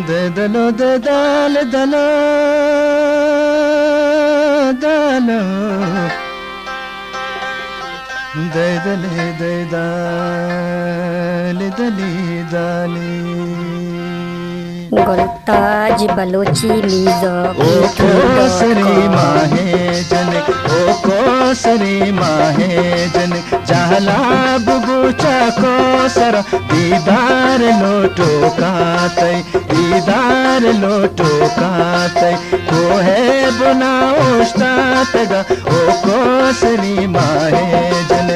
दलो दलो दलो दलो दले दले दली दाली गुलताज बलोची लीजो ओ कोसरी माहे जन ओ कोसरी माहे जन जहला बुबूचा कोसर दीदार लोटो कातै दीदार लोटो कातै को है बुना ओष्टातगा ओ कोसरी माहे जन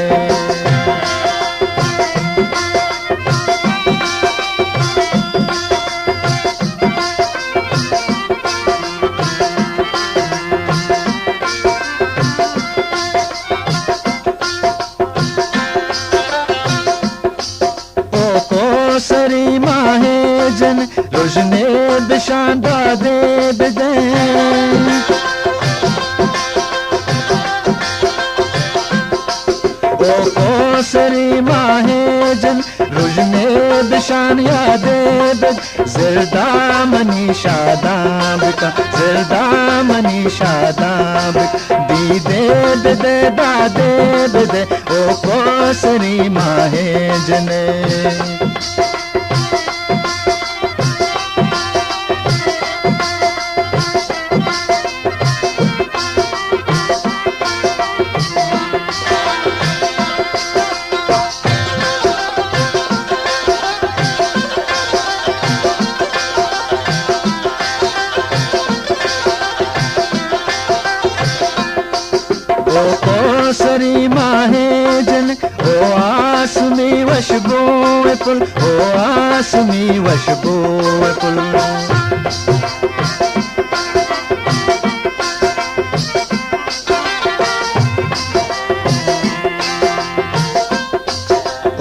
सरी माहे जन रोशने बिशांदा दे बिदे ओ सरी माहे जन रोशने बिशान यादे बिद जिरदा मनी शादाब का जिरदा मनी शादाब दीदे बिदे दादे बिदे ओ सरी माहे जने सरी माहे जन ओ आसमी वशबो पुल ओ आसमी वशबो पुल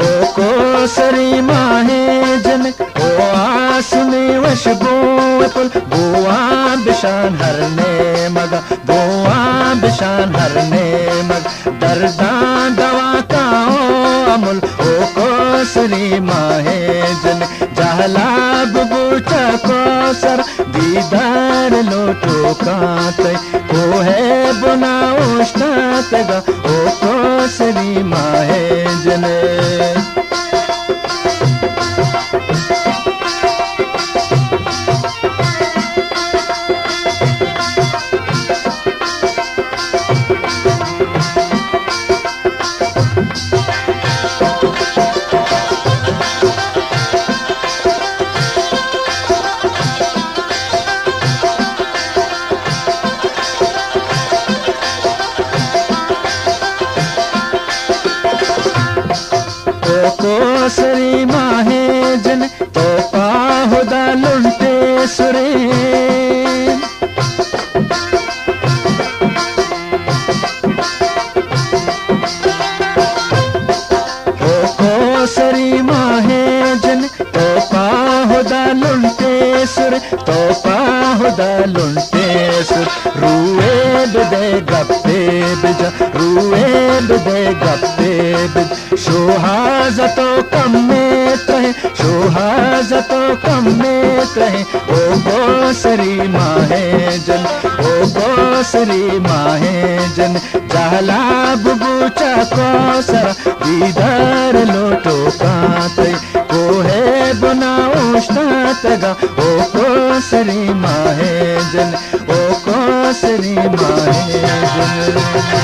ओ कोसरी माहे जन ओ आसमी वशबो पुल बुआ बिशान हरने मगा बुआ बिशान हरने मग दर्दां दवा का अमुल ओ कोसरी माहे जन जहला बुबूचा कोसर दीदार लोटो कातै को है बुना ओष्टातगा ओ कोसरी माहे जने कोसरी माहे जन तो पाहुदा लुंटे सुरे ओ कोसरी माहे जन तो पाहुदा लुंटे सुर तो पाहुदा लुंटे सुर रुए बिदे गप्पे बिजा रुए बिदे गप्पे बिज शोहाजतो कम में तहे शोहाजतो कम में तहे ओ कोसरी माहे जन ओ कोसरी माहे जन जहला बुबूचा कोसर दीदार लोटो कातै को है बुना ओष्टातगा ओ कोसरी माहे जन ओ कोसरी माहे जन